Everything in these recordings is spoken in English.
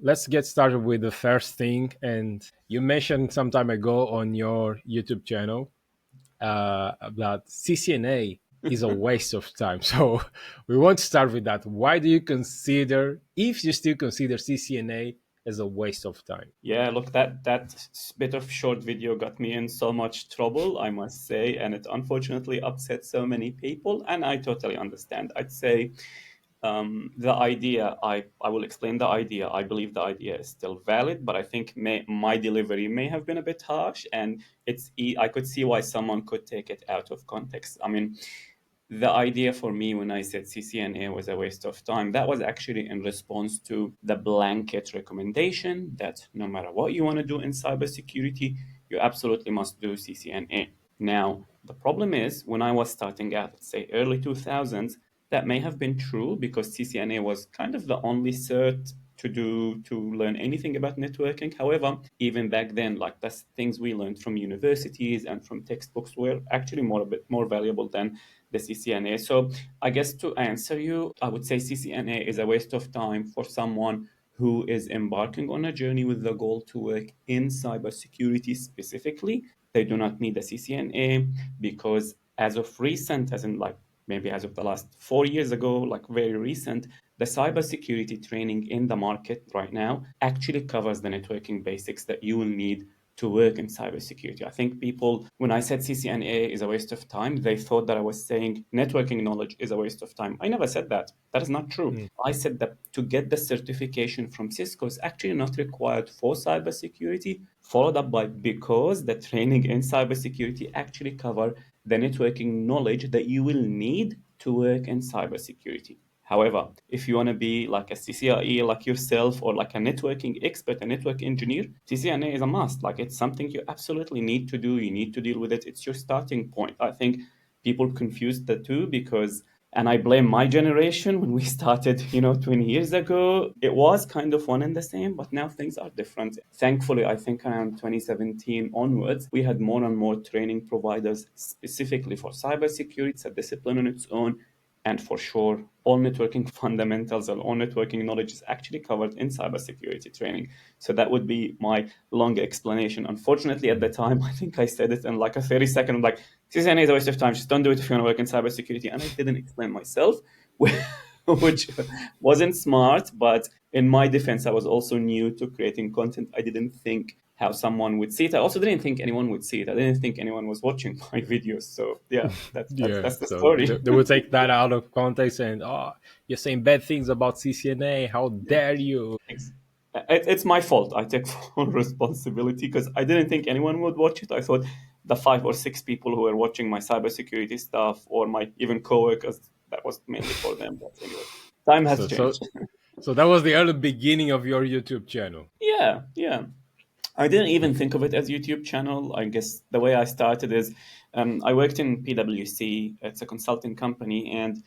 let's get started with the first thing. And you mentioned some time ago on your YouTube channel that CCNA is a waste of time. So we want to start with that. Why do you consider, if you still consider CCNA as a waste of time? Yeah, look, that bit of short video got me in so much trouble, I must say, and it unfortunately upset so many people, and I totally understand. I'd say the idea, I will explain the idea. I believe the idea is still valid, but I think my delivery may have been a bit harsh, and I could see why someone could take it out of context. I mean, the idea for me when I said CCNA was a waste of time, that was actually in response to the blanket recommendation that no matter what you want to do in cybersecurity, you absolutely must do CCNA. Now, the problem is when I was starting out, let's say early 2000s, that may have been true because CCNA was kind of the only cert to learn anything about networking. However, even back then, like the things we learned from universities and from textbooks were actually a bit more valuable than the CCNA. So I guess to answer you, I would say CCNA is a waste of time for someone who is embarking on a journey with the goal to work in cybersecurity specifically. They do not need a CCNA because as of recent, as in like maybe as of the last 4 years ago, like very recent, the cybersecurity training in the market right now actually covers the networking basics that you will need to work in cybersecurity. I think people, when I said CCNA is a waste of time, they thought that I was saying networking knowledge is a waste of time. I never said that. That is not true. Mm. I said that to get the certification from Cisco is actually not required for cybersecurity, followed up by because the training in cybersecurity actually cover the networking knowledge that you will need to work in cybersecurity. However, if you want to be like a CCIE like yourself or like a networking expert, a network engineer, CCNA is a must. Like it's something you absolutely need to do. You need to deal with it. It's your starting point. I think people confuse the two because, and I blame my generation when we started, 20 years ago, it was kind of one and the same, but now things are different. Thankfully, I think around 2017 onwards, we had more and more training providers specifically for cybersecurity. It's a discipline on its own. And for sure, all networking fundamentals and all networking knowledge is actually covered in cybersecurity training. So that would be my long explanation. Unfortunately, at the time, I think I said it in like a 30-second, like, CCNA is a waste of time. Just don't do it if you want to work in cybersecurity. And I didn't explain myself, which wasn't smart. But in my defense, I was also new to creating content. I didn't think how someone would see it. I also didn't think anyone would see it. I didn't think anyone was watching my videos. So yeah, Yeah, that's the so story. they will take that out of context and, oh, you're saying bad things about CCNA. How dare you? It's, it's my fault. I take full responsibility because I didn't think anyone would watch it. I thought the 5 or 6 people who were watching my cybersecurity stuff or my even coworkers, that was mainly for them. But anyway, time has So, so, changed. so that was the early beginning of your YouTube channel. Yeah, yeah. I didn't even think of it as YouTube channel. I guess the way I started is I worked in PwC. It's a consulting company, and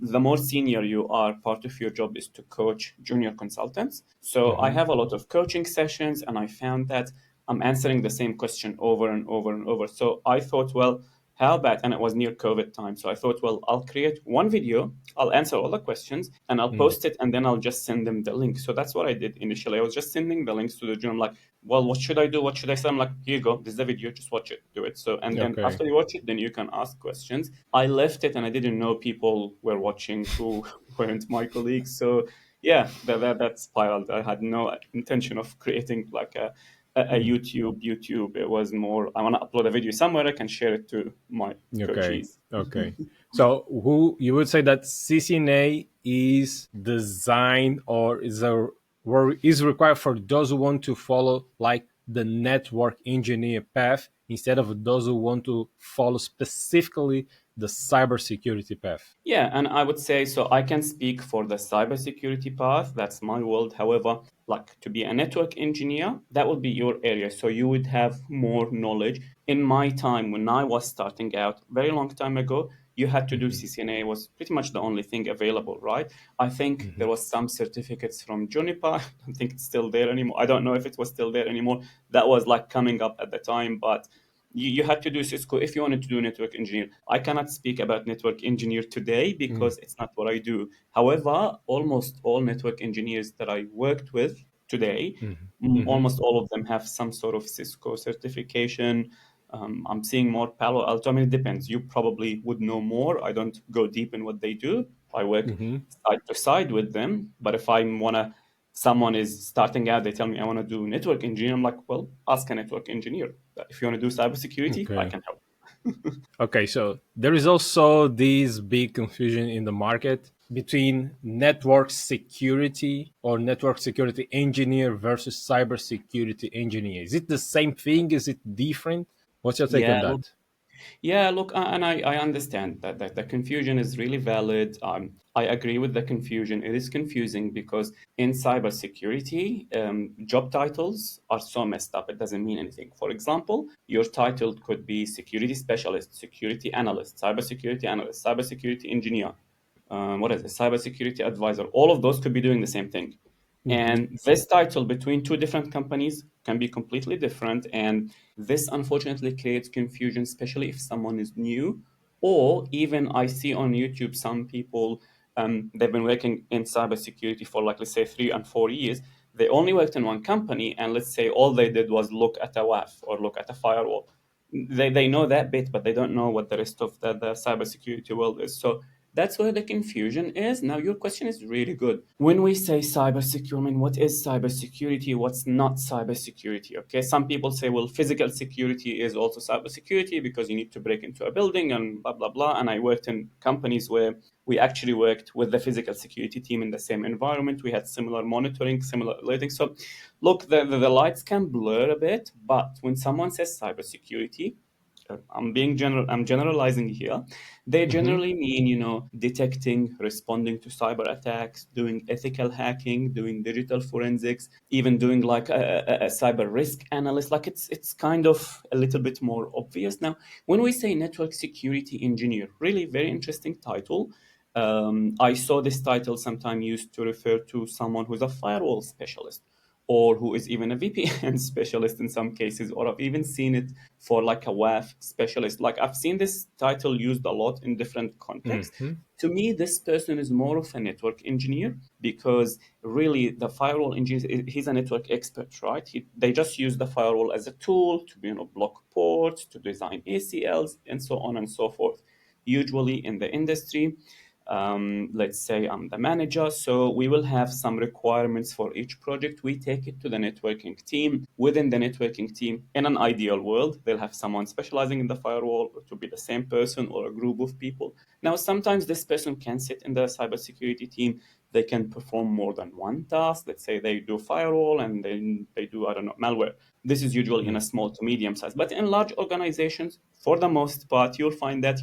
the more senior you are, part of your job is to coach junior consultants. So I Hmm. have a lot of coaching sessions, and I found that I'm answering the same question over and over and over. So I thought, well, how about, and it was near COVID time. So I thought, well, I'll create one video, I'll answer all the questions, and I'll Mm. post it, and then I'll just send them the link. So that's what I did initially. I was just sending the links to the junior, like, well, what should I do? What should I say? I'm like, here you go. This is the video. Just watch it. Do it. So, and then Okay. after you watch it, then you can ask questions. I left it and I didn't know people were watching who weren't my colleagues. So, yeah, that spiraled. I had no intention of creating like a Mm. YouTube. It was more, I want to upload a video somewhere. I can share it to my Okay. coachees. Okay. So, who you would say that CCNA is designed or is required for those who want to follow like the network engineer path instead of those who want to follow specifically the cybersecurity path? Yeah, and I would say so. I can speak for the cybersecurity path. That's my world. However, like to be a network engineer, that would be your area. So you would have more knowledge. In my time, when I was starting out, very long time ago, you had to do Hmm. CCNA. It was pretty much the only thing available, right? I think Hmm. there was some certificates from Juniper. I don't think it's still there anymore. I don't know if it was still there anymore. That was like coming up at the time, but you had to do Cisco if you wanted to do network engineer. I cannot speak about network engineer today Mm. because it's not what I do. However, almost all network engineers that I worked with, today. Hmm. Almost all of them have some sort of Cisco certification. I'm seeing more Palo Alto. I mean, it depends. You probably would know more. I don't go deep in what they do. I work Hmm. side to side with them. But if I wanna, someone is starting out, they tell me I want to do network engineer. I'm like, well, ask a network engineer. If you want to do cybersecurity, I Okay. can help. Okay, so there is also this big confusion in the market between network security or network security engineer versus cybersecurity engineer. Is it the same thing? Is it different? What's your take Yeah, on look, that? yeah, look, and I understand that the confusion is really valid. I agree with the confusion. It is confusing because in cybersecurity, job titles are so messed up. It doesn't mean anything. For example, your title could be security specialist, security analyst, cybersecurity engineer. What is it? Cybersecurity advisor. All of those could be doing the same thing. Hmm. And this title between two different companies can be completely different. And this unfortunately creates confusion, especially if someone is new. Or even I see on YouTube some people, they've been working in cybersecurity for like, let's say, 3 and 4 years. They only worked in one company, and let's say all they did was look at a WAF or look at a firewall. They know that bit, but they don't know what the rest of the cybersecurity world is. So that's where the confusion is. Now, your question is really good. When we say cybersecurity, I mean, what is cybersecurity? What's not cybersecurity? Okay, some people say, well, physical security is also cybersecurity because you need to break into a building and blah, blah, blah. And I worked in companies where we actually worked with the physical security team in the same environment. We had similar monitoring, similar alerting. So, look, the lights can blur a bit, but when someone says cybersecurity, I'm generalizing here. They Hmm. generally mean, detecting, responding to cyber attacks, doing ethical hacking, doing digital forensics, even doing like a cyber risk analyst. Like it's kind of a little bit more obvious. Now, when we say network security engineer, really very interesting title. I saw this title sometime used to refer to someone who's a firewall specialist or who is even a VPN specialist in some cases, or I've even seen it for like a WAF specialist. Like I've seen this title used a lot in different contexts. Hmm. To me, this person is more of a network engineer because really the firewall engineer, he's a network expert, right? They just use the firewall as a tool to, block ports, to design ACLs, and so on and so forth. Usually in the industry, let's say I'm the manager, so we will have some requirements for each project. We take it to the networking team. Within the networking team, in an ideal world, they'll have someone specializing in the firewall, or to be the same person or a group of people. Now, sometimes this person can sit in the cybersecurity team. They can perform more than one task. Let's say they do firewall and then they do, I don't know, malware. This is usually in a small to medium size. But in large organizations, for the most part, you'll find that,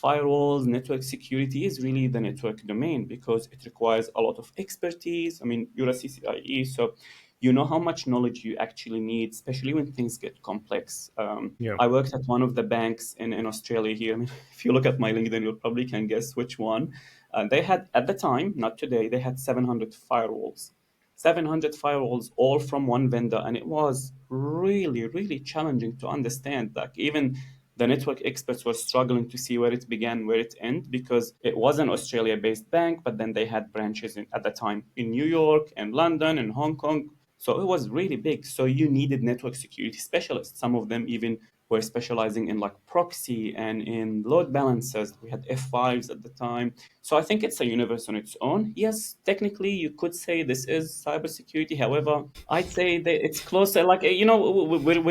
firewalls, network security is really the network domain because it requires a lot of expertise. I mean, you're a CCIE, so you know how much knowledge you actually need, especially when things get complex. Yeah. I worked at one of the banks in Australia here. I mean, if you look at my LinkedIn, you probably can guess which one. They had, at the time, not today, they had 700 firewalls. 700 firewalls all from one vendor, and it was really, really challenging to understand. Like, even the network experts were struggling to see where it began, where it ended, because it was an Australia-based bank, but then they had branches at the time in New York and London and Hong Kong. So it was really big. So you needed network security specialists. Some of them even were specializing in like proxy and in load balancers. We had F5s at the time. So I think it's a universe on its own. Yes, technically you could say this is cybersecurity. However, I'd say that it's closer. Like, we're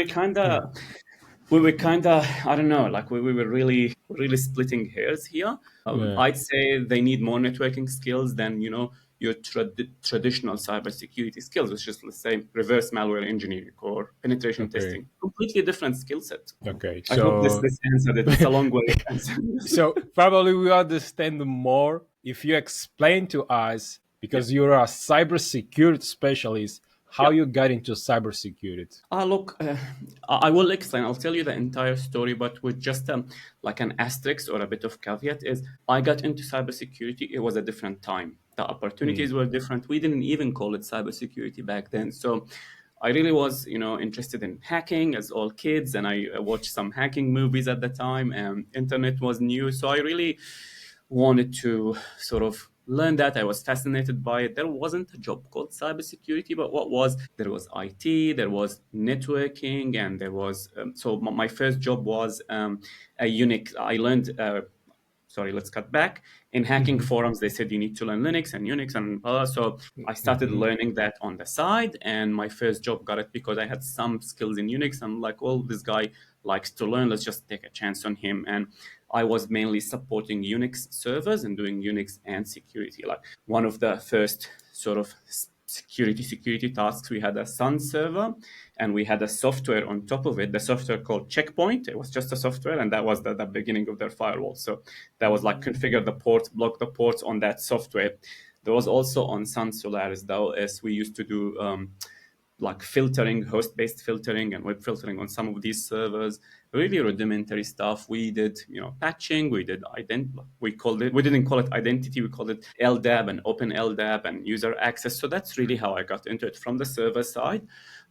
kind Mm. of I don't know, like we were really splitting hairs here. Yeah. I'd say they need more networking skills than your traditional cybersecurity skills, which is, let's say, reverse malware engineering or penetration Okay. testing. Completely different skill set. Okay. I hope this So this answered it. It's a long way of answering this. so probably we understand more if you explain to us, Yeah. because you're a cybersecurity specialist, how Yeah. you got into cybersecurity. Look, I will explain. I'll tell you the entire story, but with just like an asterisk or a bit of caveat is I got into cybersecurity. It was a different time. The Mm. opportunities were different. We didn't even call it cybersecurity back then. So I really was, interested in hacking as all kids, and I watched some hacking movies at the time. And internet was new, so I really wanted to sort of learned that. I was fascinated by it. There wasn't a job called cybersecurity, but what was there was IT, there was networking, and there was so my first job was a Unix. I learned. Sorry, let's cut back. In hacking Hmm. forums, they said you need to learn Linux and Unix and blah, blah. So I started Hmm. learning that on the side, and my first job got it because I had some skills in Unix. I'm like, well, this guy likes to learn. Let's just take a chance on him. And I was mainly supporting Unix servers and doing Unix and security. Like one of the first sort of security tasks, we had a Sun server and we had a software on top of it, the software called Checkpoint. It was just a software, and that was the beginning of their firewall. So that was like configure the ports, block the ports on that software. There was also on Sun Solaris, the OS, we used to do like filtering, host-based filtering and web filtering on some of these servers, really rudimentary stuff. We did, patching, we did we didn't call it identity, we called it LDAP and open LDAP and user access. So that's really how I got into it from the server side.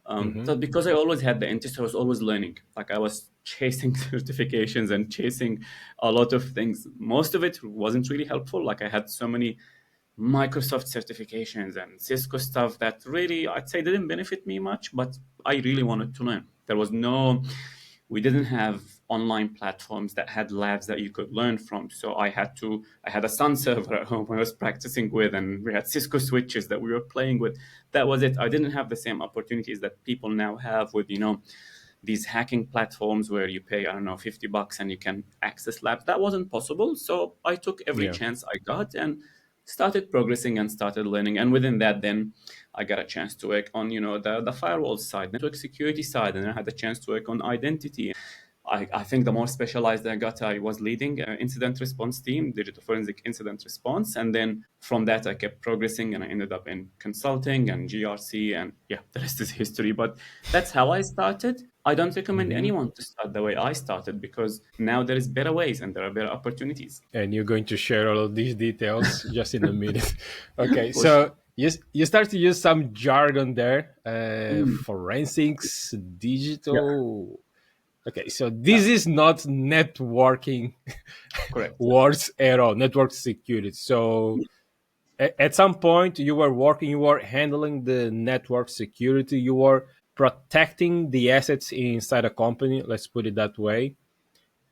Hmm. So because I always had the interest, I was always learning. Like I was chasing certifications and chasing a lot of things. Most of it wasn't really helpful. Like I had so many Microsoft certifications and Cisco stuff that really, I'd say, didn't benefit me much, but I really wanted to learn. We didn't have online platforms that had labs that you could learn from. So I had a Sun server at home I was practicing with, and we had Cisco switches that we were playing with. That was it. I didn't have the same opportunities that people now have with, these hacking platforms where you pay, I don't know, $50 and you can access labs. That wasn't possible. So I took every Yeah. chance I got and started progressing and started learning. And within that, then I got a chance to work on, the firewall side, network security side, and I had a chance to work on identity. I think the more specialized I got, I was leading an incident response team, digital forensic incident response. And then from that, I kept progressing and I ended up in consulting and GRC. And yeah, the rest is history. But that's how I started. I don't recommend Hmm. anyone to start the way I started because now there is better ways and there are better opportunities. And you're going to share all of these details just in a minute. Okay, For sure. so you start to use some jargon there, Mm, forensics, yeah, digital. Okay, so yeah, this is not networking correct. Yeah. words at all, network security. So at some point you were working, you were handling the network security, you were protecting the assets inside a company, let's put it that way.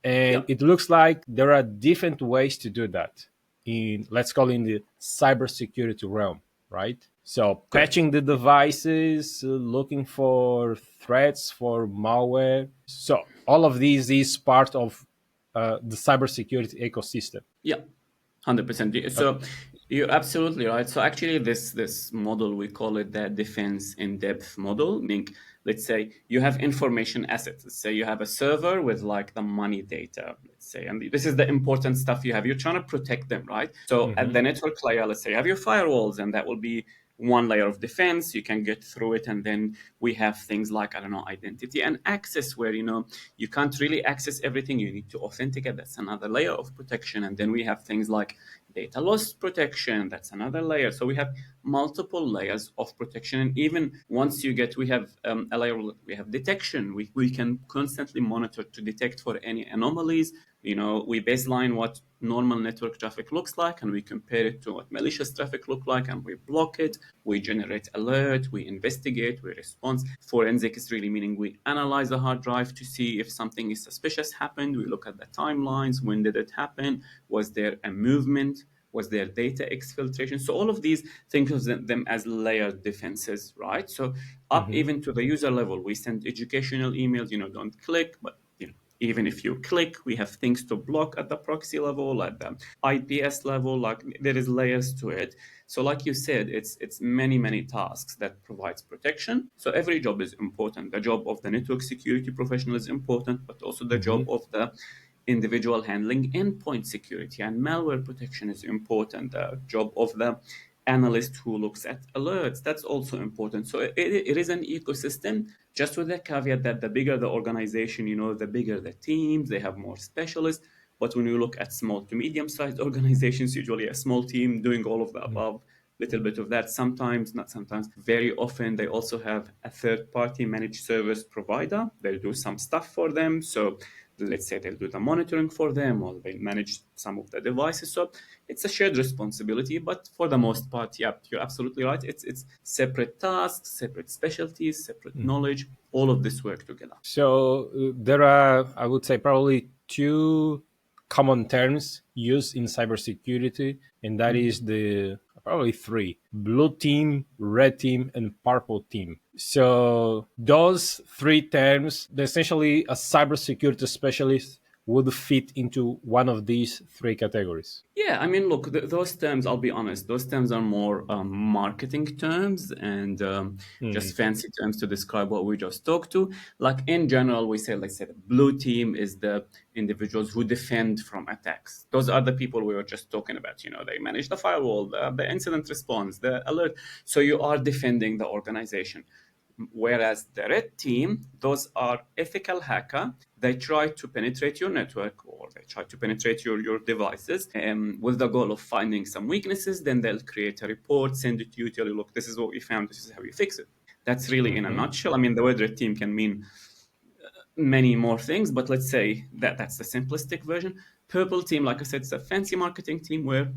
Yeah, And it looks like there are different ways to do that in, let's call it, in the cybersecurity realm, right? So correct. patching the devices, looking for threats, for malware. So all of these is part of the cybersecurity ecosystem. Yeah, 100%. So you're absolutely right. So actually, this model, we call it the defense in depth model. Meaning, let's say you have information assets. Let's say you have a server with like the money data. Let's say, and this is the important stuff you have. You're trying to protect them, right? So at Hmm. the network layer, let's say you have your firewalls, and that will be one layer of defense. You can get through it, and then we have things like, I don't know, identity and access, where you can't really access everything. You need to authenticate. That's another layer of protection. And then we have things like data loss protection. That's another layer. So we have multiple layers of protection. And even once we have a layer, we have detection. We can constantly monitor to detect for any anomalies. We baseline what normal network traffic looks like and we compare it to what malicious traffic look like and we block it. We generate alert, we investigate, we respond. Forensic is really meaning we analyze the hard drive to see if something is suspicious happened. We look at the timelines. When did it happen? Was there a movement? Was there data exfiltration? So all of these, think of them as layered defenses, right? So up Hmm. even to the user level, we send educational emails, don't click, but even if you click, we have things to block at the proxy level, at the IPS level, like there is layers to it. So like you said, it's many tasks that provides protection. So every job is important. The job of the network security professional is important, but also the Hmm. job of the individual handling endpoint security and malware protection is important. The job of the analyst who looks at alerts, that's also important. So it is an ecosystem, just with the caveat that the bigger the organization, the bigger the teams, they have more specialists. But when you look at small to medium sized organizations, usually a small team doing all of the above, little bit of that, sometimes, not sometimes, very often they also have a third party managed service provider. They do some stuff for them. So let's say they'll do the monitoring for them, or they'll manage some of the devices. So it's a shared responsibility, but for the most part, yeah, you're absolutely right. It's separate tasks, separate specialties, separate knowledge, all of this work together. So there are, I would say, probably two common terms used in cybersecurity, and that is the probably three: blue team, red team, and purple team. So those three terms, essentially, a cybersecurity specialist would fit into one of these three categories. Yeah, I mean, look, those terms, I'll be honest, those terms are more marketing terms and just fancy terms to describe what we just talked to. Like in general, we say, let's say the blue team is the individuals who defend from attacks. Those are the people we were just talking about. They manage the firewall, the incident response, the alert. So you are defending the organization. Whereas the red team, those are ethical hacker. They try to penetrate your network, or they try to penetrate your devices with the goal of finding some weaknesses. Then they'll create a report, send it to you, tell you, look, this is what we found, this is how you fix it. That's really in a nutshell. I mean, the word red team can mean many more things, but let's say that that's the simplistic version. Purple team, like I said, it's a fancy marketing team where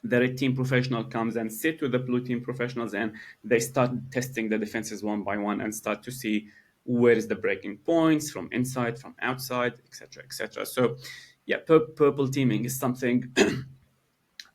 the red team professional comes and sit with the blue team professionals, and they start testing the defenses one by one and start to see where is the breaking points from inside, from outside, etc., etc. So yeah, purple teaming is something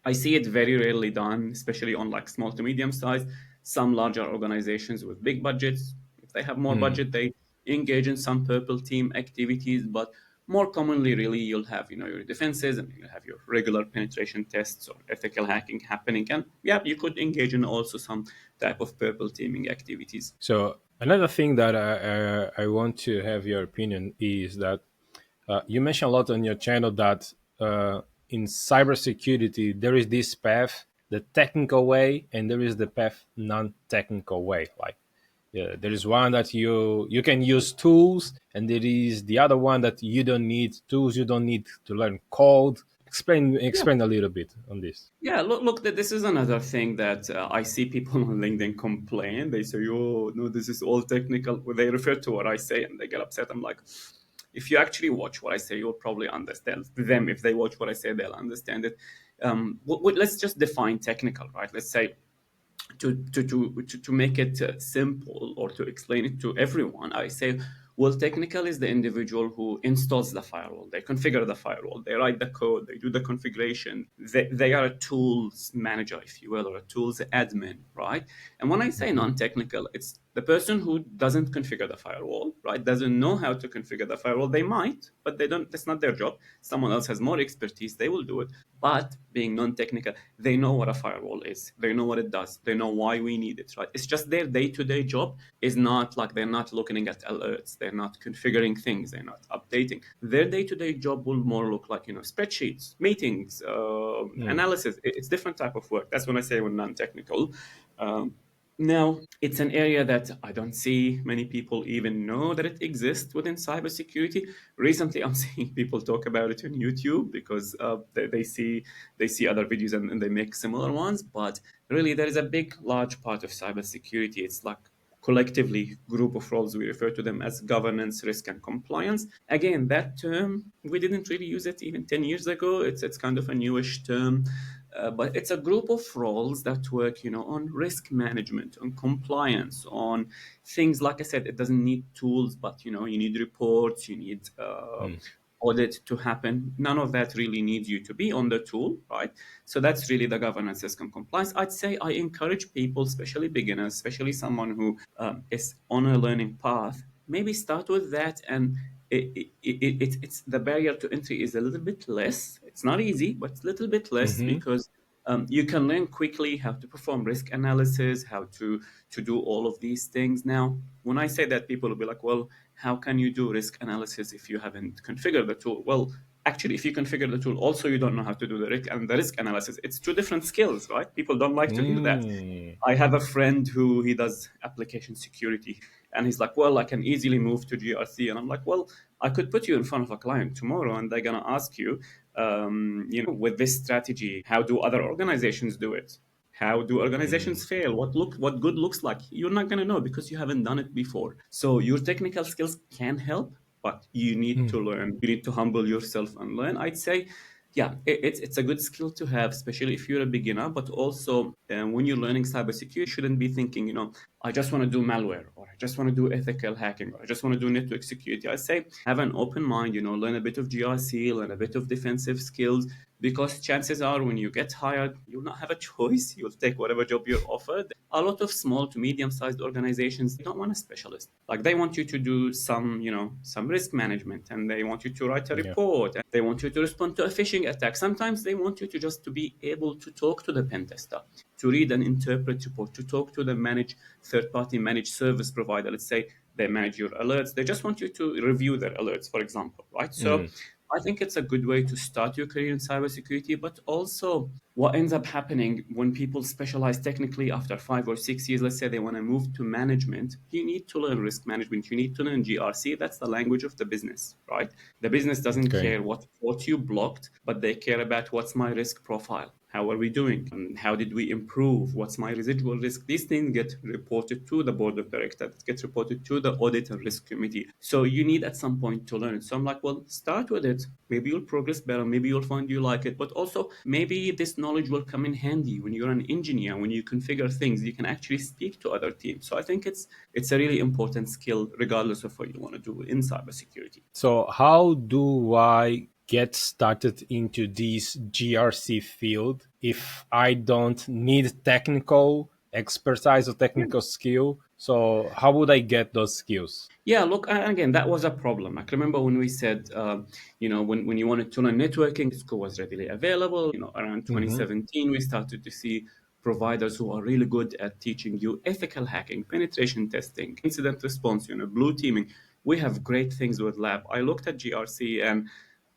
I see it very rarely done, especially on like small to medium size. Some larger organizations with big budgets, if they have more budget, they engage in some purple team activities. But more commonly, really, you'll have your defenses, and you'll have your regular penetration tests or ethical hacking happening. And yeah, you could engage in also some type of purple teaming activities. So another thing that I want to have your opinion is that you mentioned a lot on your channel that in cybersecurity there is this path, the technical way, and there is the path non-technical way. Like there is one that you can use tools, and there is the other one that you don't need tools, you don't need to learn code. Explain a little bit on this. Yeah, look, this is another thing that I see people on LinkedIn complain. They say, "Oh, no, this is all technical." Well, they refer to what I say and they get upset. I'm like, if you actually watch what I say, you'll probably understand them. If they watch what I say, they'll understand it. Let's just define technical, right? Let's say to make it simple or to explain it to everyone, I say, well, technical is the individual who installs the firewall. They configure the firewall. They write the code. They do the configuration. They are a tools manager, if you will, or a tools admin, right? And when I say non-technical, it's the person who doesn't configure the firewall, right? Doesn't know how to configure the firewall. They might, but they don't. That's not their job. Someone else has more expertise. They will do it. But being non-technical, they know what a firewall is. They know what it does. They know why we need it, right? It's just their day-to-day job is not like they're not looking at alerts. They're not configuring things. They're not updating. Their day-to-day job will more look like, spreadsheets, meetings, analysis. It's different type of work. That's when I say we're non-technical. Now, it's an area that I don't see many people even know that it exists within cybersecurity. Recently, I'm seeing people talk about it on YouTube because they see other videos and they make similar ones. But really, there is a big, large part of cybersecurity. It's like collectively group of roles. We refer to them as governance, risk, and compliance. Again, that term, we didn't really use it even 10 years ago. It's kind of a newish term. But it's a group of roles that work, on risk management, on compliance, on things. Like I said, it doesn't need tools, but you need reports, you need audit to happen. None of that really needs you to be on the tool, right? So that's really the governance, risk, and compliance. I'd say I encourage people, especially beginners, especially someone who is on a learning path, maybe start with that. And it's the barrier to entry is a little bit less. It's not easy, but it's a little bit less because you can learn quickly how to perform risk analysis, how to do all of these things. Now, when I say that, people will be like, well, how can you do risk analysis if you haven't configured the tool? Well, actually, if you configure the tool, also you don't know how to do the risk analysis. It's two different skills, right? People don't like to do that. I have a friend who he does application security, and he's like, well, I can easily move to GRC. And I'm like, well, I could put you in front of a client tomorrow, and they're gonna ask you, with this strategy, how do other organizations do it? How do organizations fail? What good looks like? You're not gonna know because you haven't done it before. So your technical skills can help, but you need to learn. You need to humble yourself and learn. I'd say, yeah, it's a good skill to have, especially if you're a beginner. But also, when you're learning cybersecurity, you shouldn't be thinking, I just want to do malware, or I just want to do ethical hacking, or I just want to do network security. I say have an open mind, learn a bit of GRC, learn a bit of defensive skills, because chances are when you get hired, you'll not have a choice. You'll take whatever job you're offered. A lot of small to medium-sized organizations don't want a specialist. Like they want you to do some risk management, and they want you to write a Yeah. report, and they want you to respond to a phishing attack. Sometimes they want you to just to be able to talk to the pen tester, to read and interpret report, to talk to the third-party managed service provider. Let's say they manage your alerts. They just want you to review their alerts, for example, right? So I think it's a good way to start your career in cybersecurity, but also what ends up happening when people specialize technically after 5 or 6 years, let's say they want to move to management, you need to learn risk management, you need to learn GRC. That's the language of the business, right? The business doesn't Okay. care what you blocked, but they care about what's my risk profile. How are we doing? How did we improve? What's my residual risk? These things get reported to the board of directors, it gets reported to the audit and risk committee. So you need at some point to learn it. So I'm like, well, start with it. Maybe you'll progress better. Maybe you'll find you like it. But also, maybe this knowledge will come in handy when you're an engineer, when you configure things, you can actually speak to other teams. So I think it's a really important skill, regardless of what you want to do in cybersecurity. So how do I get started into this GRC field if I don't need technical expertise or technical skill? So how would I get those skills? Yeah, look, again, that was a problem. I can remember when we said, when you wanted to learn networking, Cisco was readily available. Around Hmm. 2017, we started to see providers who are really good at teaching you ethical hacking, penetration testing, incident response, blue teaming. We have great things with lab. I looked at GRC and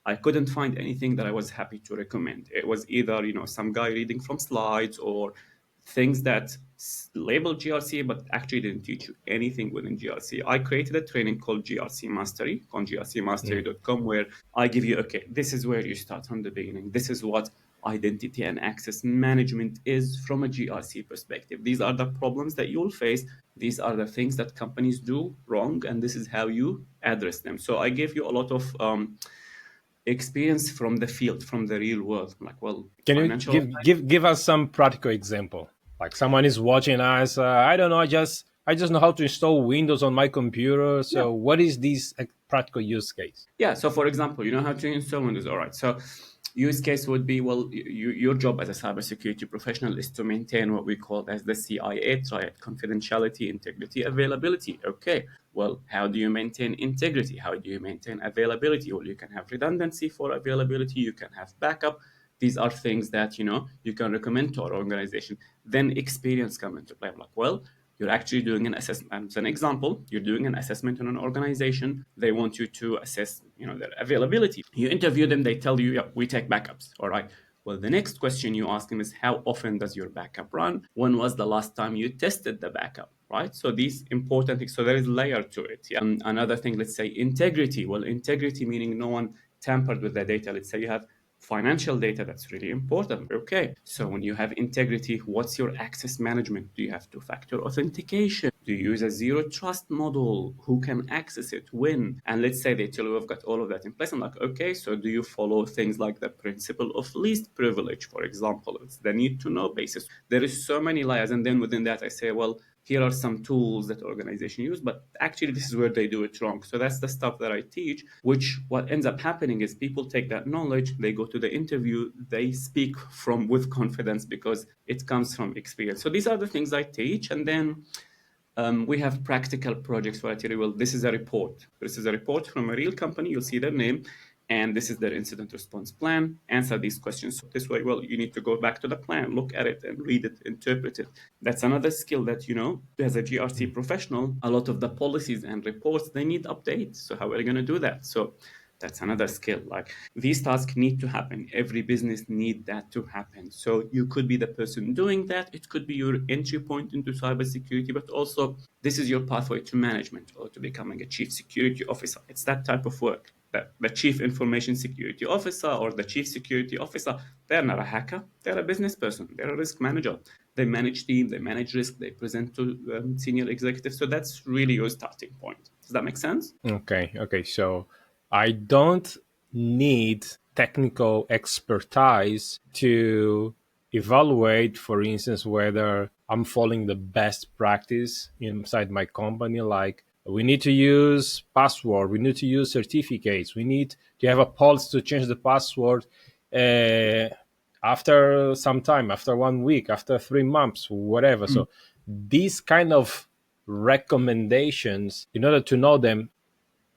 I couldn't find anything that I was happy to recommend. It was either, some guy reading from slides, or things that label GRC but actually didn't teach you anything within GRC. I created a training called GRC Mastery on grcmastery.com, where I give you, okay, this is where you start from the beginning. This is what identity and access management is from a GRC perspective. These are the problems that you'll face. These are the things that companies do wrong, and this is how you address them. So I gave you a lot of experience from the field, from the real world. Like, well, Can you financial. give us some practical example? Like someone is watching us. I don't know. I just know how to install Windows on my computer. Yeah. So what is this practical use case? Yeah. So, for example, you know how to install Windows. All right. So, use case would be, well, your job as a cybersecurity professional is to maintain what we call as the CIA triad: confidentiality, integrity, availability. Okay. Well, how do you maintain integrity? How do you maintain availability? Well, you can have redundancy for availability. You can have backup. These are things that you can recommend to our organization. Then experience come into play. I'm like, well, you're actually doing an assessment. As an example, you're doing an assessment in an organization. They want you to assess, their availability. You interview them. They tell you, yeah, we take backups. All right. Well, the next question you ask them is, how often does your backup run? When was the last time you tested the backup? Right. So these important things. So there is layer to it. Yeah. Another thing, let's say integrity. Well, integrity meaning no one tampered with the data. Let's say you have financial data, that's really important. Okay, so when you have integrity, what's your access management? Do you have two-factor authentication? Do you use a zero trust model? Who can access it? When? And let's say they tell you, I've got all of that in place. I'm like, okay, so do you follow things like the principle of least privilege, for example? It's the need to know basis. There is so many layers. And then within that, I say, well, here are some tools that organization use, but actually this is where they do it wrong. So that's the stuff that I teach, which what ends up happening is people take that knowledge, they go to the interview, they speak from with confidence because it comes from experience. So these are the things I teach. And then we have practical projects where I tell you, well, this is a report. This is a report from a real company. You'll see their name, and this is their incident response plan. Answer these questions. So this way, well, you need to go back to the plan, look at it, and read it, interpret it. That's another skill that, as a GRC professional, a lot of the policies and reports, they need updates. So how are we going to do that? So that's another skill. Like, these tasks need to happen. Every business need that to happen. So you could be the person doing that. It could be your entry point into cybersecurity, but also this is your pathway to management or to becoming a chief security officer. It's that type of work. the chief information security officer or the chief security officer, they're not a hacker. They're a business person. They're a risk manager. They manage team. They manage risk. They present to senior executives. So that's really your starting point. Does that make sense? Okay, okay. So I don't need technical expertise to evaluate, for instance, whether I'm following the best practice inside my company. Like, we need to use password, we need to use certificates, we need to have a policy to change the password uh, after some time, after 1 week, after 3 months, whatever. Mm. So these kind of recommendations, in order to know them,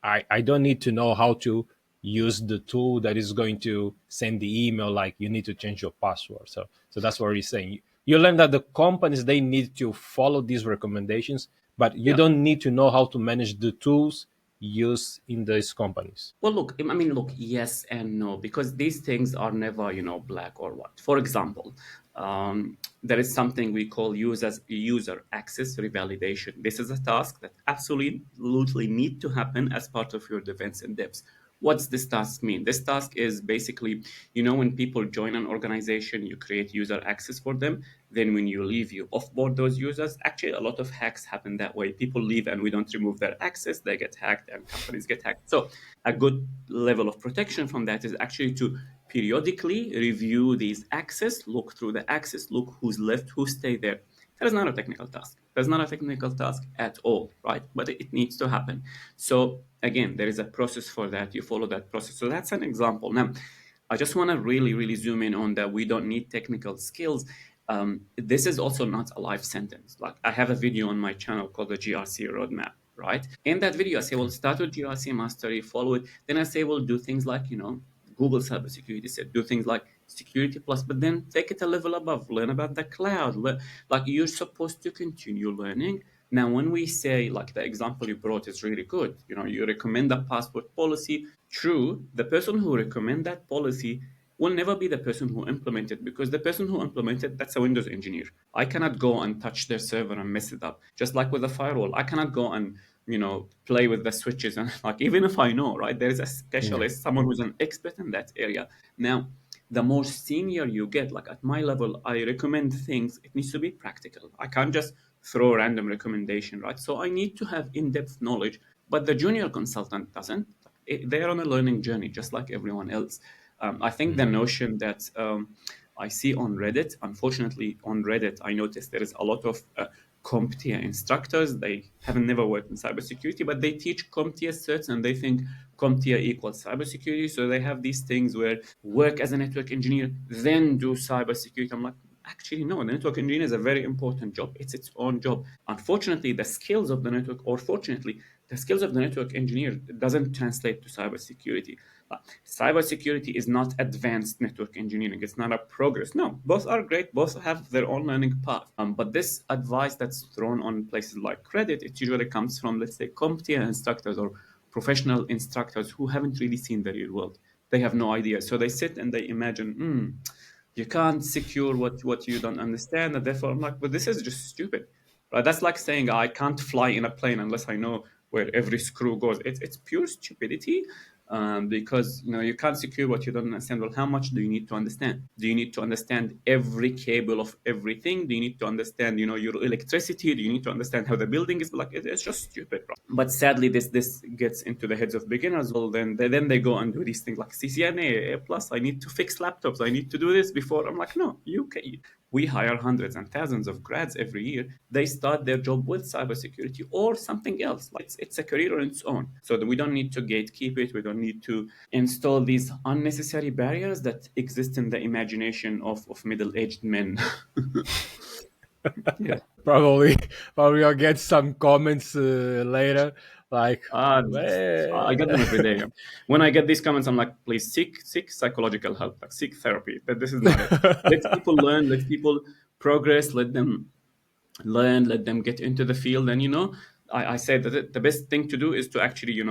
I don't need to know how to use the tool that is going to send the email like you need to change your password. So that's what he's saying. You learn that the companies, they need to follow these recommendations, but you Yeah. don't need to know how to manage the tools used in these companies. Well, look, I mean, look, yes and no, because these things are never, black or white. For example, there is something we call user access revalidation. This is a task that absolutely need to happen as part of your defense in depth. What's this task mean? This task is basically, when people join an organization, you create user access for them. Then when you leave, you offboard those users. Actually, a lot of hacks happen that way. People leave and we don't remove their access. They get hacked and companies get hacked. So a good level of protection from that is actually to periodically review these access, look through the access, look who's left, who stay there. That is not a technical task. That's not a technical task at all, right? But it needs to happen. So again, there is a process for that. You follow that process. So that's an example. Now, I just want to really, really zoom in on that. We don't need technical skills. This is also not a life sentence. Like, I have a video on my channel called the GRC Roadmap, right? In that video, I say, well, start with GRC mastery, follow it. Then I say, well, do things like, Google Cybersecurity said, do things like Security Plus, but then take it a level above, learn about the cloud. Like, you're supposed to continue learning. Now, when we say, like, the example you brought is really good, you recommend a passport policy. True, the person who recommend that policy will never be the person who implemented, because the person who implemented, that's a Windows engineer. I cannot go and touch their server and mess it up. Just like with the firewall, I cannot go and play with the switches and like, even if I know, right, there is a Yeah. specialist, someone who's an expert in that area. Now, the more senior you get, like at my level, I recommend things, it needs to be practical. I can't just throw a random recommendation, right? So I need to have in-depth knowledge, but the junior consultant doesn't. They're on a learning journey just like everyone else. I think the notion that I see on Reddit, unfortunately, on Reddit, I noticed there is a lot of CompTIA instructors. They haven't never worked in cybersecurity, but they teach CompTIA certs and they think CompTIA equals cybersecurity. So they have these things where work as a network engineer, then do cybersecurity. I'm like, actually, no, the network engineer is a very important job. It's its own job. Unfortunately, the skills of the network, or fortunately, the skills of the network engineer doesn't translate to cybersecurity. Cybersecurity is not advanced network engineering. It's not a progress. No, both are great. Both have their own learning path. But this advice that's thrown on places like Reddit, it usually comes from, let's say, CompTIA instructors or professional instructors who haven't really seen the real world. They have no idea. So they sit and they imagine, you can't secure what you don't understand. And therefore, I'm like, but this is just stupid. Right? That's like saying I can't fly in a plane unless I know where every screw goes. It's pure stupidity, because you can't secure what you don't understand. Well, how much do you need to understand? Do you need to understand every cable of everything? Do you need to understand your electricity? Do you need to understand how the building is? Like, it's just stupid. But sadly, this gets into the heads of beginners. Well, then they go and do these things like CCNA, A plus. I need to fix laptops. I need to do this before. I'm like, no, you can. We hire hundreds and thousands of grads every year. They start their job with cybersecurity or something else. Like, it's a career on its own. So that we don't need to gatekeep it. We don't need to install these unnecessary barriers that exist in the imagination of middle-aged men. Yeah. Probably, probably I'll get some comments later, like, Uh, I get them every "Well," day. When I get these comments, I'm like, please seek psychological help, like seek therapy. But this is not it. Let people learn, let people progress, let them learn, let them get into the field. And I say that the best thing to do is to actually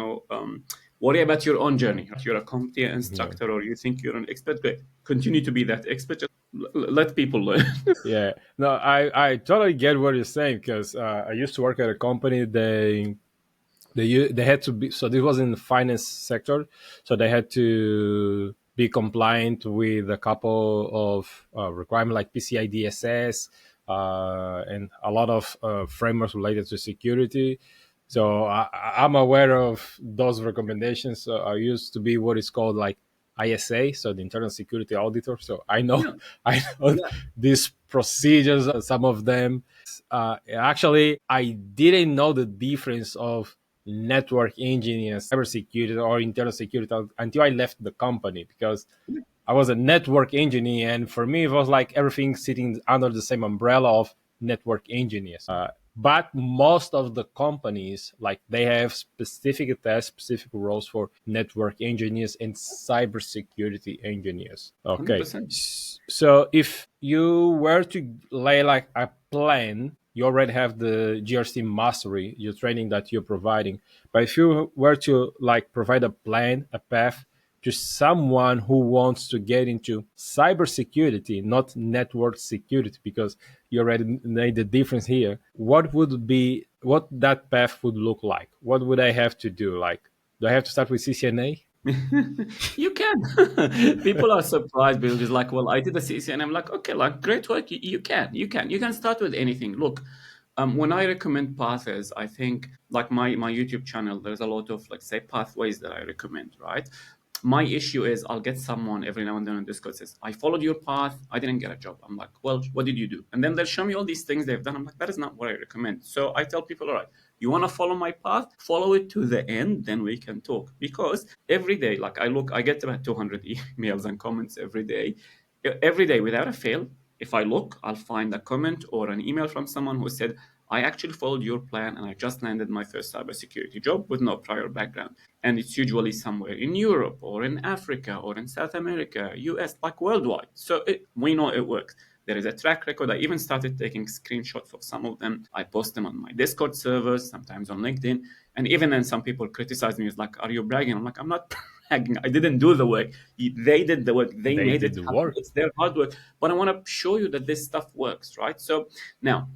worry about your own journey. If you're a CompTIA yeah. instructor or you think you're an expert, great. Continue to be that expert. Just let people learn. Yeah, no, I totally get what you're saying, because I used to work at a company. They They had to be, so this was in the finance sector, so they had to be compliant with a couple of requirements like PCI DSS and a lot of frameworks related to security. So I'm aware of those recommendations. I used to be what is called like ISA, so the Internal Security Auditor. So I know Yeah, I know yeah, these procedures. Some of them. Actually, I didn't know the difference of network engineer, cybersecurity, or internal security until I left the company because I was a network engineer, and for me, it was like everything sitting under the same umbrella of network engineers. But most of the companies, like they have specific tests, specific roles for network engineers and cybersecurity engineers. Okay, 100%. so if you were to lay like a plan, you already have the GRC mastery, your training that you're providing. But if you were to like provide a plan, a path to someone who wants to get into cybersecurity, not network security, because you already made the difference here. What that path would look like? What would I have to do? Like, do I have to start with CCNA? You can. People are surprised because it's like, well, I did the CCNA. I'm like, okay, like great work. You can start with anything. Look, when I recommend paths, I think like my YouTube channel, there's a lot of like say pathways that I recommend, right? My issue is I'll get someone every now and then on Discord says, I followed your path, I didn't get a job. I'm like, well, what did you do? And then they'll show me all these things they've done. I'm like, that is not what I recommend. So I tell people, all right, you want to follow my path, follow it to the end, then we can talk. Because every day, like I get about 200 emails and comments every day. Every day, without a fail, if I look, I'll find a comment or an email from someone who said, I actually followed your plan and I just landed my first cybersecurity job with no prior background. And it's usually somewhere in Europe or in Africa or in South America, US, like worldwide. So we know it works. There is a track record. I even started taking screenshots of some of them. I post them on my Discord servers, sometimes on LinkedIn. And even then, some people criticize me. It's like, are you bragging? I'm like, I'm not bragging. I didn't do the work. They did the work. They They made did it the happen. work. It's their hard work. But I want to show you that this stuff works, right? So now,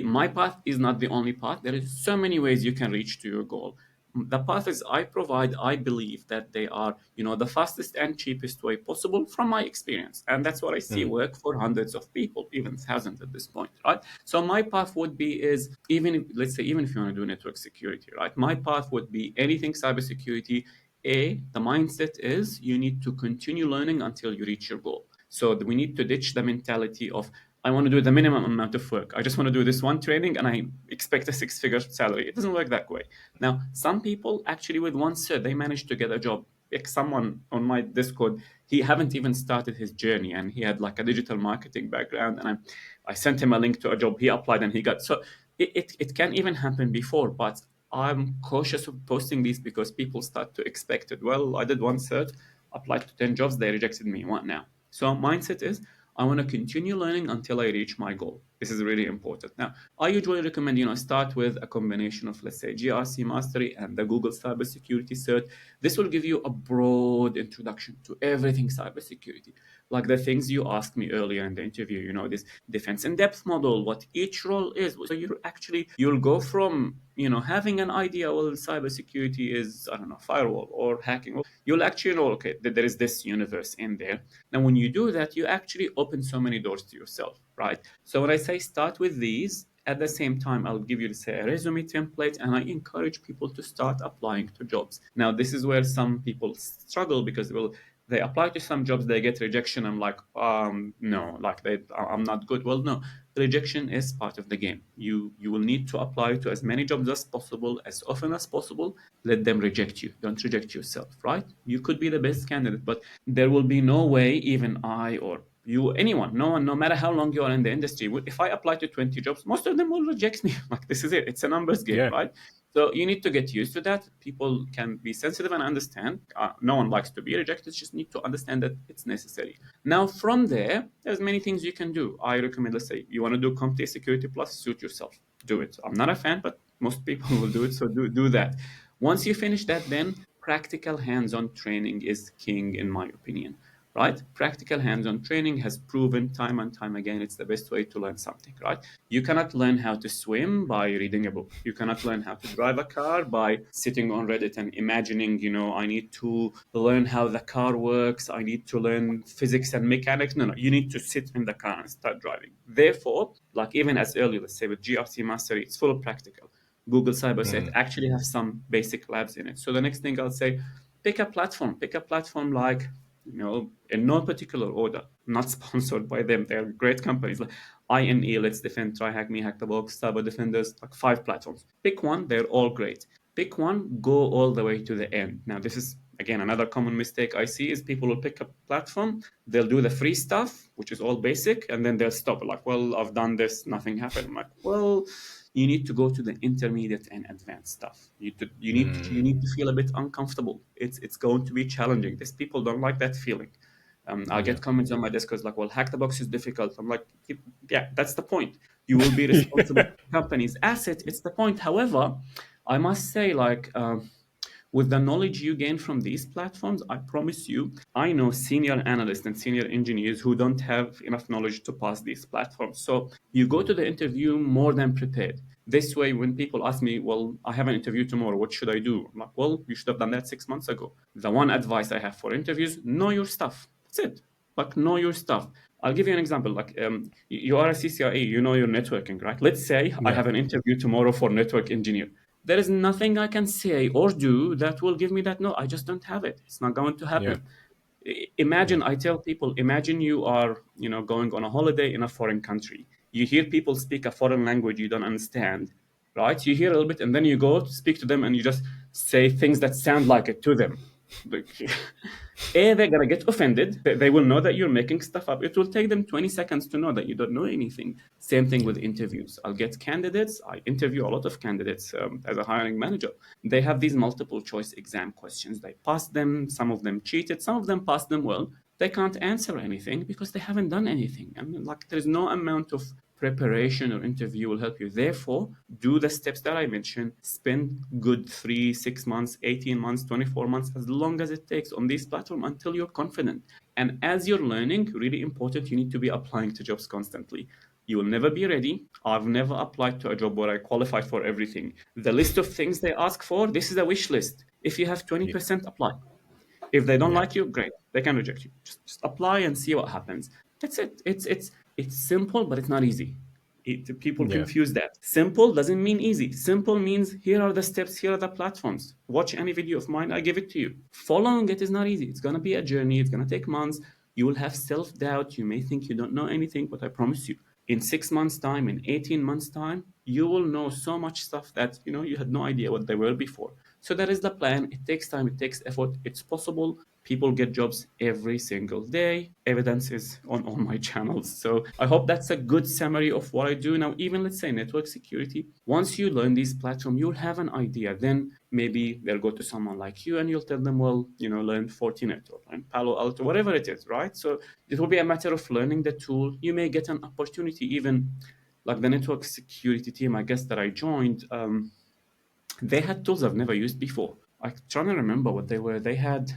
my path is not the only path. There is so many ways you can reach to your goal. The paths I provide, I believe that they are, the fastest and cheapest way possible from my experience, and that's what I see Mhm. work for hundreds of people, even thousands at this point, right? So my path would be is even if, let's say even if you want to do network security, right? My path would be anything cybersecurity. The mindset is you need to continue learning until you reach your goal. So we need to ditch the mentality of I want to do the minimum amount of work. I just want to do this one training and I expect a six-figure salary. It doesn't work that way. Now, some people actually with one cert, they managed to get a job. Like someone on my Discord, he haven't even started his journey and he had like a digital marketing background. And I sent him a link to a job. He applied and he got. So it can even happen before, but I'm cautious of posting these because people start to expect it. Well, I did one cert, applied to 10 jobs, they rejected me. What now? So mindset is I want to continue learning until I reach my goal. This is really important. Now, I usually recommend, start with a combination of, let's say, GRC mastery and the Google Cybersecurity cert. This will give you a broad introduction to everything cybersecurity, like the things you asked me earlier in the interview, this defense in depth model, what each role is. So you'll go from, having an idea, well, cybersecurity is, I don't know, firewall or hacking. You'll actually know, okay, that there is this universe in there. Now, when you do that, you actually open so many doors to yourself, right? So when I say start with these, at the same time, I'll give you, say, a resume template, and I encourage people to start applying to jobs. Now, this is where some people struggle because, well, they apply to some jobs, they get rejection. I'm like, no, like I'm not good. Well, no, rejection is part of the game. You will need to apply to as many jobs as possible, as often as possible. Let them reject you. Don't reject yourself, right? You could be the best candidate, but there will be no way, even I or you, anyone, no one, no matter how long you are in the industry, if I apply to 20 jobs, most of them will reject me. Like, this is it. It's a numbers game, Yeah. right? So you need to get used to that. People can be sensitive and understand. No one likes to be rejected. Just need to understand that it's necessary. Now, from there, there's many things you can do. I recommend, let's say, you want to do CompTIA Security Plus, suit yourself. Do it. I'm not a fan, but most people will do it. So do that. Once you finish that, then practical hands-on training is king, in my opinion. right? Practical hands-on training has proven time and time again it's the best way to learn something, right? You cannot learn how to swim by reading a book. You cannot learn how to drive a car by sitting on Reddit and imagining, I need to learn how the car works. I need to learn physics and mechanics. No, you need to sit in the car and start driving. Therefore, like even as early, let's say with GRC Mastery, it's full of practical. Google Cybersecurity actually have some basic labs in it. So the next thing I'll say, pick a platform like, in no particular order, not sponsored by them. They're great companies like INE, Let's Defend, Try Hack Me, Hack the Box, Cyber Defenders, like 5 platforms. Pick one, they're all great. Pick one, go all the way to the end. Now, this is again another common mistake I see is people will pick a platform, they'll do the free stuff, which is all basic, and then they'll stop. Like, well, I've done this, nothing happened. I'm like, well, you need to go to the intermediate and advanced stuff. You need to feel a bit uncomfortable. It's going to be challenging. These people don't like that feeling. I Yeah. get comments on my desk because like, well, hack the box is difficult. I'm like, yeah, that's the point. You will be responsible for the company's asset. It's the point. However, I must say, like, with the knowledge you gain from these platforms, I promise you, I know senior analysts and senior engineers who don't have enough knowledge to pass these platforms. So you go to the interview more than prepared. This way, when people ask me, well, I have an interview tomorrow, what should I do? I'm like, well, you should have done that 6 months ago. The one advice I have for interviews, know your stuff. That's it. Like, know your stuff. I'll give you an example. Like, you are a CCIE, you know your networking, right? Let's say I Yeah. have an interview tomorrow for network engineer. There is nothing I can say or do that will give me that. No, I just don't have it. It's not going to Yeah. happen. Yeah. Imagine, I tell people, imagine you are, going on a holiday in a foreign country. You hear people speak a foreign language you don't understand, right? You hear a little bit, and then you go to speak to them, and you just say things that sound like it to them. Like, they're gonna get offended. They will know that you're making stuff up. It will take them 20 seconds to know that you don't know anything. Same thing with interviews. I'll get candidates. I interview a lot of candidates as a hiring manager. They have these multiple choice exam questions. They pass them. Some of them cheated. Some of them passed them well. They can't answer anything because they haven't done anything. I mean, like, there's no amount of preparation or interview will help you. Therefore, do the steps that I mentioned. Spend good 3, 6 months, 18 months, 24 months, as long as it takes on this platform until you're confident. And as you're learning, really important, you need to be applying to jobs constantly. You will never be ready. I've never applied to a job where I qualified for everything. The list of things they ask for, this is a wish list. If you have Yeah. 20%, apply. If they don't Yeah. like you, great. They can reject you. Just apply and see what happens. That's it. It's simple, but it's not easy. People Yeah. confuse that. Simple doesn't mean easy. Simple means here are the steps, here are the platforms. Watch any video of mine, I give it to you. Following it is not easy. It's gonna be a journey. It's gonna take months. You will have self-doubt. You may think you don't know anything, but I promise you, in 6 months' time, in 18 months' time, you will know so much stuff that you had no idea what they were before. So that is the plan. It takes time, it takes effort. It's possible. People get jobs every single day. Evidence is on all my channels. So I hope that's a good summary of what I do now. Even let's say network security. Once you learn these platforms, you'll have an idea. Then maybe they'll go to someone like you and you'll tell them, well, learn Fortinet or learn Palo Alto, whatever it is, right? So it will be a matter of learning the tool. You may get an opportunity even like the network security team, I guess, that I joined. They had tools I've never used before. I'm trying to remember what they were. They had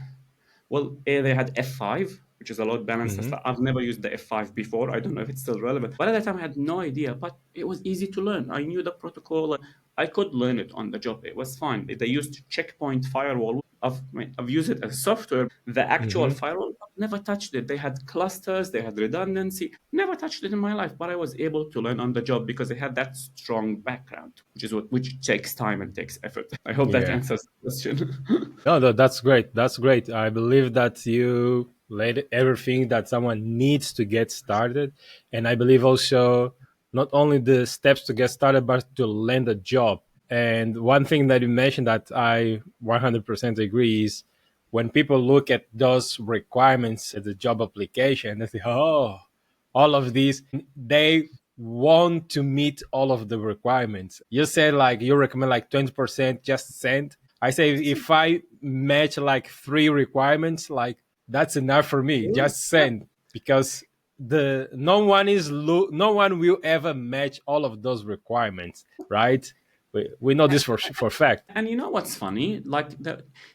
F5, which is a load balancer Hmm. stuff. I've never used the F5 before. I don't know if it's still relevant. But at that time, I had no idea. But it was easy to learn. I knew the protocol. I could learn it on the job. It was fine. They used checkpoint firewall. I've used it as software. The actual Hmm. firewall, I've never touched it. They had clusters, they had redundancy. Never touched it in my life, but I was able to learn on the job because I had that strong background, which takes time and takes effort. I hope that Yeah. answers the question. No, that's great. That's great. I believe that you laid everything that someone needs to get started. And I believe also not only the steps to get started, but to land a job. And one thing that you mentioned that I 100% agree is when people look at those requirements at the job application, they say, oh, all of these, they want to meet all of the requirements. You said like you recommend like 20% just send. I say if I match like 3 requirements, like that's enough for me. Just Yeah. send because no one will ever match all of those requirements, right? We know this for fact. And you know what's funny?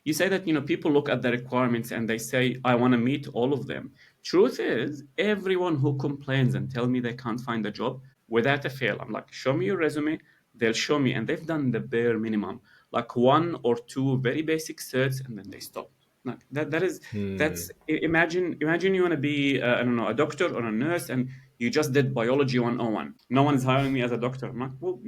You say that people look at the requirements and they say, "I want to meet all of them." Truth is, everyone who complains and tell me they can't find a job, without a fail, I'm like, "Show me your resume." They'll show me, and they've done the bare minimum, like one or two very basic certs, and then they stop. Like that is Hmm. that's imagine you want to be I don't know, a doctor or a nurse, and you just did biology 101. No one's hiring me as a doctor. I'm like, well,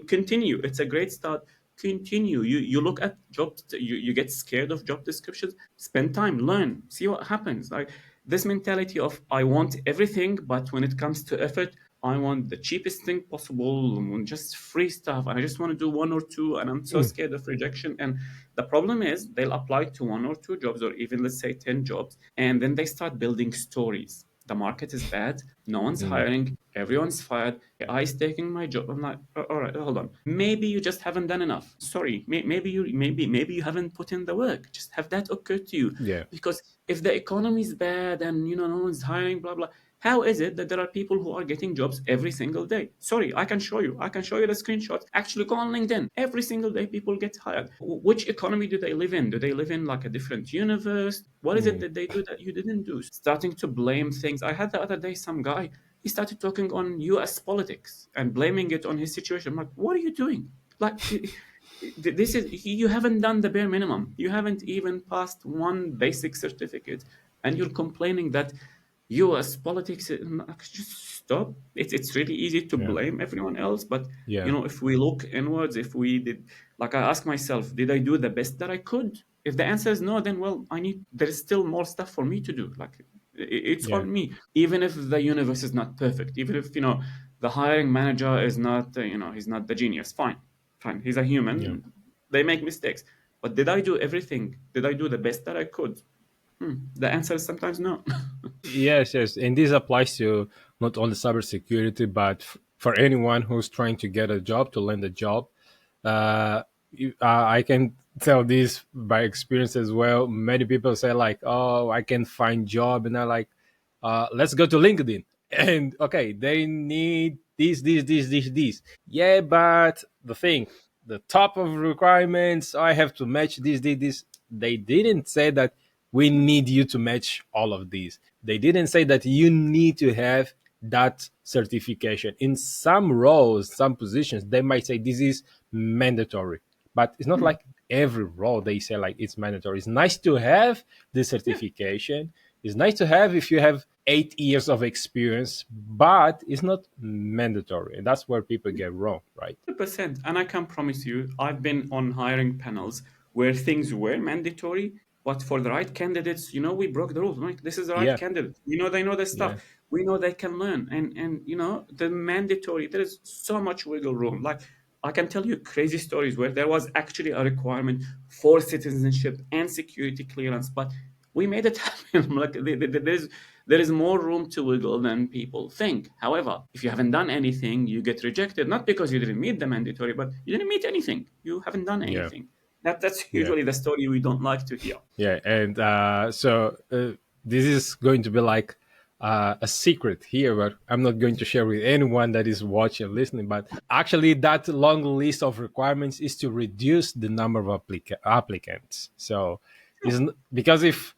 continue. It's a great start. Continue. You look at jobs. You get scared of job descriptions. Spend time, learn, see what happens. Like this mentality of I want everything, but when it comes to effort, I want the cheapest thing possible, and just free stuff, and I just want to do one or two, and I'm so Mm. scared of rejection. And the problem is they'll apply to one or two jobs, or even let's say 10 jobs, and then they start building stories. The market is bad, no one's Mm. hiring, everyone's fired, AI is taking my job. I'm like, all right, hold on. Maybe you just haven't done enough. Sorry, maybe you haven't put in the work. Just have that occur to you. Yeah. Because if the economy is bad and no one's hiring, blah blah, how is it that there are people who are getting jobs every single day? Sorry, I can show you. I can show you the screenshots. Actually, go on LinkedIn. Every single day, people get hired. Which economy do they live in? Do they live in like a different universe? What is it Mm. that they do that you didn't do? Starting to blame things. I had the other day some guy. He started talking on U.S. politics and blaming it on his situation. I'm like, what are you doing? Like, this is you haven't done the bare minimum. You haven't even passed one basic certificate, and you're complaining that U.S. politics. Just stop. It's really easy to Yeah. blame everyone else, but Yeah. if we look inwards, if we did, like I ask myself, did I do the best that I could? If the answer is no, then well, there's still more stuff for me to do. Like it's Yeah. on me. Even if the universe is not perfect, even if the hiring manager is not, he's not the genius. Fine, fine. He's a Yeah. human. They make mistakes. But did I do everything? Did I do the best that I could? The answer is sometimes no. Yes, yes, and this applies to not only cybersecurity, but for anyone who's trying to get a job, to land a job. I can tell this by experience as well. Many people say like, "Oh, I can find job," and I like, "Let's go to LinkedIn." And okay, they need this. Yeah, but the thing, the top of requirements, I have to match this. They didn't say that we need you to match all of these. They didn't say that you need to have that certification. In some roles, some positions, they might say this is mandatory, but it's not like every role they say like it's mandatory. It's nice to have the Yeah. certification. It's nice to have if you have 8 years of experience, but it's not mandatory. And that's where people get wrong, right? 100%. And I can promise you, I've been on hiring panels where things were mandatory, but for the right candidates, we broke the rules. Like, this is the right Yeah, candidate. They know the yeah, stuff. We know they can learn. And the mandatory, there is so much wiggle room. Like, I can tell you crazy stories where there was actually a requirement for citizenship and security clearance, but we made it happen. Like, there is more room to wiggle than people think. However, if you haven't done anything, you get rejected, not because you didn't meet the mandatory, but you didn't meet anything. You haven't done yeah, anything. That's yeah. usually the story we don't like to hear. Yeah, and this is going to be like a secret here, but I'm not going to share with anyone that is watching, listening. But actually, that long list of requirements is to reduce the number of applicants. So, Sure. because if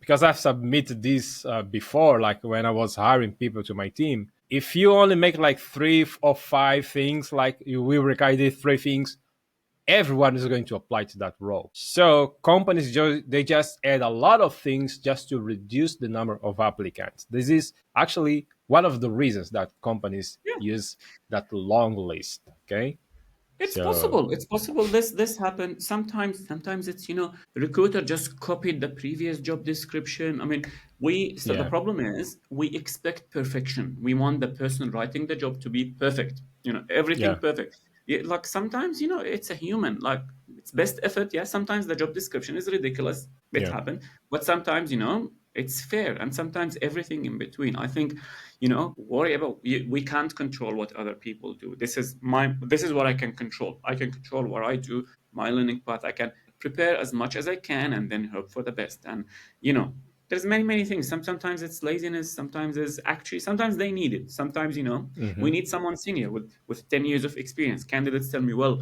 because I've submitted this before, like when I was hiring people to my team. If you only make like 3 or 5 things, like you will require these 3 things, everyone is going to apply to that role. So companies they just add a lot of things just to reduce the number of applicants. This is actually one of the reasons that companies Yeah. use that long list. Okay, It's so possible. It's possible. This happened. Sometimes it's recruiter just copied the previous job description. I mean, the yeah, problem is we expect perfection. We want the person writing the job to be perfect. Everything yeah, perfect. Like sometimes it's a human. Like it's best effort. Yeah. Sometimes the job description is ridiculous. It yeah, happened. But sometimes it's fair, and sometimes everything in between. I think worry about we can't control what other people do. This is what I can control. I can control what I do, my learning path. I can prepare as much as I can and then hope for the best. And you know there's many things. Sometimes it's laziness, sometimes it's actually, sometimes they need it. Sometimes, we Hmm. need someone senior with 10 years of experience. Candidates tell me, well,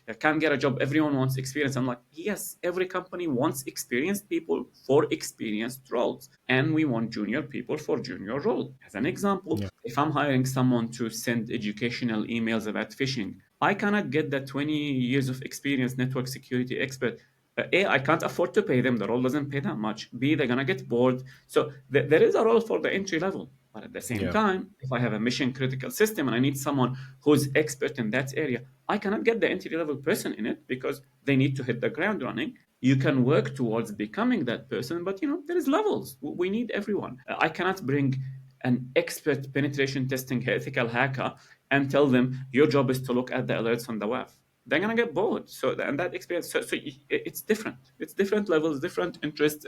I can't get a job, everyone wants experience. I'm like, yes, every company wants experienced people for experienced roles, and we want junior people for junior role. As an example, Yeah. if I'm hiring someone to send educational emails about phishing, I cannot get that 20 years of experience network security expert. A, I can't afford to pay them. The role doesn't pay that much. B, they're gonna get bored. So there is a role for the entry level. But at the same Yeah. time, if I have a mission critical system and I need someone who's expert in that area, I cannot get the entry level person in it because they need to hit the ground running. You can work towards becoming that person, but there is levels. We need everyone. I cannot bring an expert penetration testing ethical hacker and tell them your job is to look at the alerts on the web. They're gonna get bored. So and that experience, so it's different. It's different levels, different interests.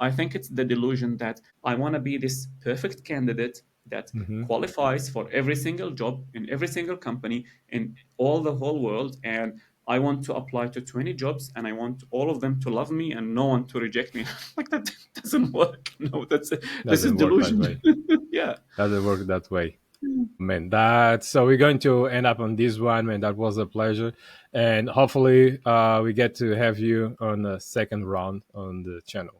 I think it's the delusion that I want to be this perfect candidate that Hmm. qualifies for every single job in every single company in all the whole world, and I want to apply to 20 jobs and I want all of them to love me and no one to reject me. Like that doesn't work. No, this is Doesn't work that delusion. way. Yeah. Doesn't work that way. Man, that so we're going to end up on this one, man. That was a pleasure, and hopefully, we get to have you on the second round on the channel.